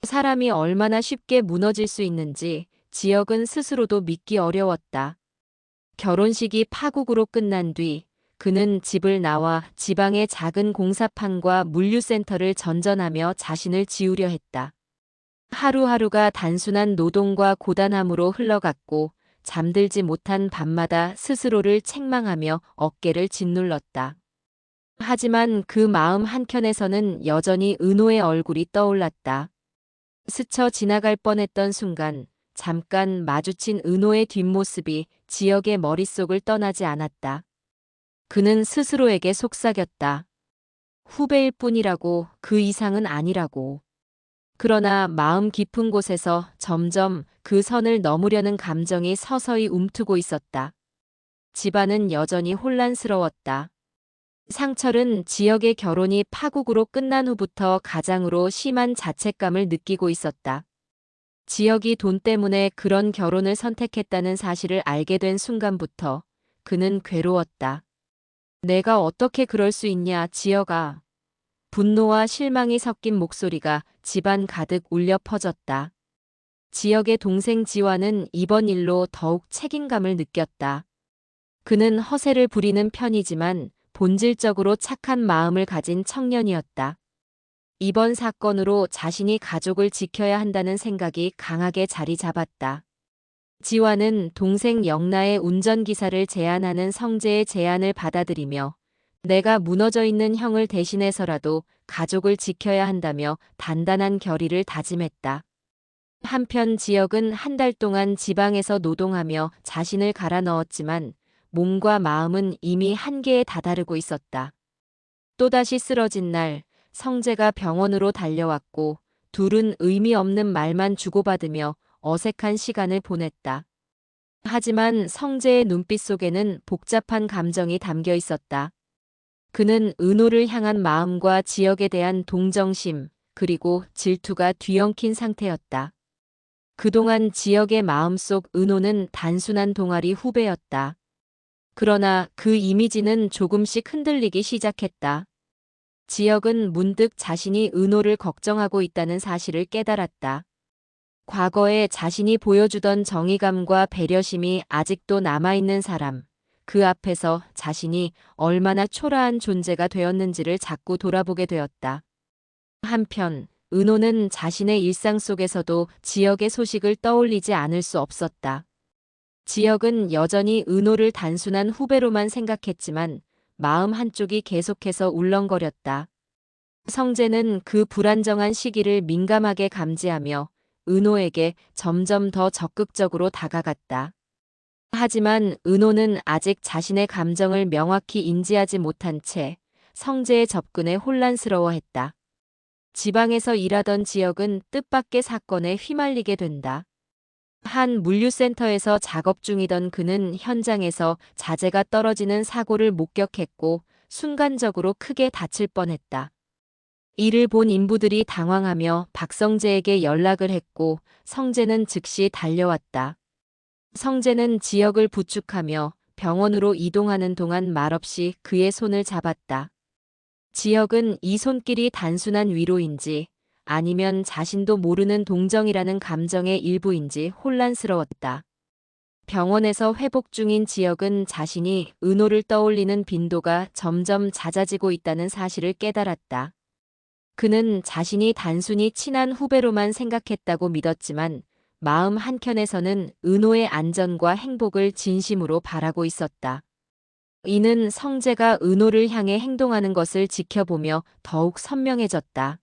사람이 얼마나 쉽게 무너질 수 있는지 지혁은 스스로도 믿기 어려웠다. 결혼식이 파국으로 끝난 뒤 그는 집을 나와 지방의 작은 공사판과 물류센터를 전전하며 자신을 지우려 했다. 하루하루가 단순한 노동과 고단함으로 흘러갔고 잠들지 못한 밤마다 스스로를 책망하며 어깨를 짓눌렀다. 하지만 그 마음 한켠에서는 여전히 은호의 얼굴이 떠올랐다. 스쳐 지나갈 뻔했던 순간 잠깐 마주친 은호의 뒷모습이 지혁의 머릿속을 떠나지 않았다. 그는 스스로에게 속삭였다. 후배일 뿐이라고, 그 이상은 아니라고. 그러나 마음 깊은 곳에서 점점 그 선을 넘으려는 감정이 서서히 움트고 있었다. 집안은 여전히 혼란스러웠다. 상철은 지혁의 결혼이 파국으로 끝난 후부터 가장으로 심한 자책감을 느끼고 있었다. 지혁이 돈 때문에 그런 결혼을 선택했다는 사실을 알게 된 순간부터 그는 괴로웠다. 내가 어떻게 그럴 수 있냐, 지혁아. 분노와 실망이 섞인 목소리가 집안 가득 울려 퍼졌다. 지혁의 동생 지환은 이번 일로 더욱 책임감을 느꼈다. 그는 허세를 부리는 편이지만 본질적으로 착한 마음을 가진 청년이었다. 이번 사건으로 자신이 가족을 지켜야 한다는 생각이 강하게 자리 잡았다. 지환은 동생 영나의 운전기사를 제안하는 성재의 제안을 받아들이며 내가 무너져 있는 형을 대신해서라도 가족을 지켜야 한다며 단단한 결의를 다짐했다. 한편 지혁은 한 달 동안 지방에서 노동하며 자신을 갈아 넣었지만 몸과 마음은 이미 한계에 다다르고 있었다. 또다시 쓰러진 날 성재가 병원으로 달려왔고 둘은 의미 없는 말만 주고받으며 어색한 시간을 보냈다. 하지만 성재의 눈빛 속에는 복잡한 감정이 담겨 있었다. 그는 은호를 향한 마음과 지역에 대한 동정심, 그리고 질투가 뒤엉킨 상태였다. 그동안 지역의 마음속 은호는 단순한 동아리 후배였다. 그러나 그 이미지는 조금씩 흔들리기 시작했다. 지역은 문득 자신이 은호를 걱정하고 있다는 사실을 깨달았다. 과거에 자신이 보여주던 정의감과 배려심이 아직도 남아있는 사람, 그 앞에서 자신이 얼마나 초라한 존재가 되었는지를 자꾸 돌아보게 되었다. 한편 은호는 자신의 일상 속에서도 지역의 소식을 떠올리지 않을 수 없었다. 지역은 여전히 은호를 단순한 후배로만 생각했지만 마음 한쪽이 계속해서 울렁거렸다. 성재는 그 불안정한 시기를 민감하게 감지하며 은호에게 점점 더 적극적으로 다가갔다. 하지만 은호는 아직 자신의 감정을 명확히 인지하지 못한 채 성재의 접근에 혼란스러워했다. 지방에서 일하던 지역은 뜻밖의 사건에 휘말리게 된다. 한 물류센터에서 작업 중이던 그는 현장에서 자재가 떨어지는 사고를 목격했고 순간적으로 크게 다칠 뻔했다. 이를 본 인부들이 당황하며 박성재에게 연락을 했고 성재는 즉시 달려왔다. 성재는 지역을 부축하며 병원으로 이동하는 동안 말없이 그의 손을 잡았다. 지역은 이 손길이 단순한 위로인지 아니면 자신도 모르는 동정이라는 감정의 일부인지 혼란스러웠다. 병원에서 회복 중인 지역은 자신이 은호를 떠올리는 빈도가 점점 잦아지고 있다는 사실을 깨달았다. 그는 자신이 단순히 친한 후배로만 생각했다고 믿었지만 마음 한켠에서는 은호의 안전과 행복을 진심으로 바라고 있었다. 이는 성재가 은호를 향해 행동하는 것을 지켜보며 더욱 선명해졌다.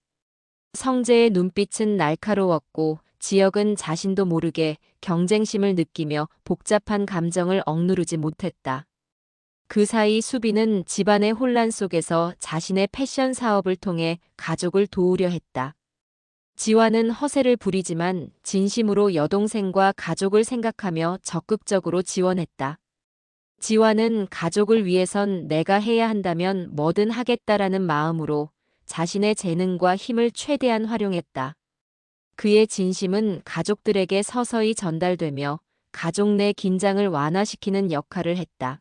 성재의 눈빛은 날카로웠고 지역은 자신도 모르게 경쟁심을 느끼며 복잡한 감정을 억누르지 못했다. 그 사이 수빈은 집안의 혼란 속에서 자신의 패션 사업을 통해 가족을 도우려 했다. 지화는 허세를 부리지만 진심으로 여동생과 가족을 생각하며 적극적으로 지원했다. 지화는 가족을 위해선 내가 해야 한다면 뭐든 하겠다라는 마음으로 자신의 재능과 힘을 최대한 활용했다. 그의 진심은 가족들에게 서서히 전달되며 가족 내 긴장을 완화시키는 역할을 했다.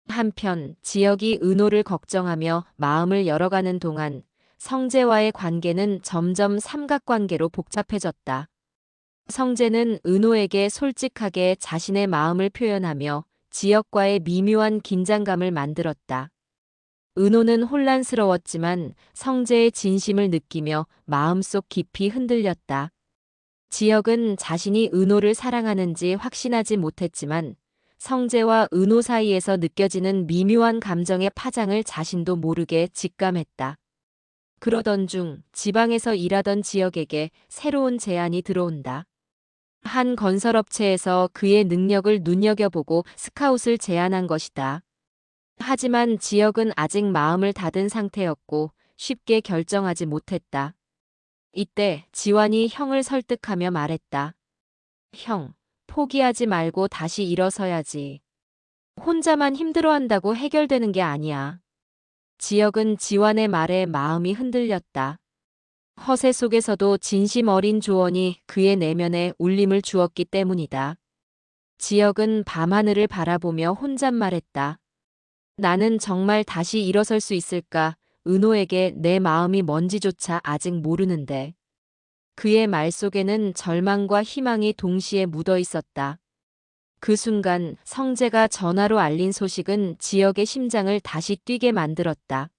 한편 지역이 은호를 걱정하며 마음을 열어가는 동안 성재와의 관계는 점점 삼각관계로 복잡해졌다. 성재는 은호에게 솔직하게 자신의 마음을 표현하며 지역과의 미묘한 긴장감을 만들었다. 은호는 혼란스러웠지만 성재의 진심을 느끼며 마음속 깊이 흔들렸다. 지역은 자신이 은호를 사랑하는지 확신하지 못했지만 성재와 은호 사이에서 느껴지는 미묘한 감정의 파장을 자신도 모르게 직감했다. 그러던 중 지방에서 일하던 지역에게 새로운 제안이 들어온다. 한 건설업체에서 그의 능력을 눈여겨보고 스카웃을 제안한 것이다. 하지만 지역은 아직 마음을 닫은 상태였고 쉽게 결정하지 못했다. 이때 지환이 형을 설득하며 말했다. 형, 포기하지 말고 다시 일어서야지. 혼자만 힘들어한다고 해결되는 게 아니야. 지역은 지환의 말에 마음이 흔들렸다. 허세 속에서도 진심 어린 조언이 그의 내면에 울림을 주었기 때문이다. 지역은 밤하늘을 바라보며 혼잣말했다. 나는 정말 다시 일어설 수 있을까? 은호에게 내 마음이 뭔지조차 아직 모르는데. 그의 말 속에는 절망과 희망이 동시에 묻어 있었다. 그 순간 성재가 전화로 알린 소식은 지역의 심장을 다시 뛰게 만들었다.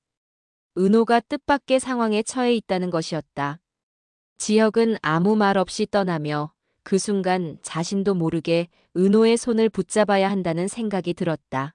은호가 뜻밖의 상황에 처해 있다는 것이었다. 지역은 아무 말 없이 떠나며 그 순간 자신도 모르게 은호의 손을 붙잡아야 한다는 생각이 들었다.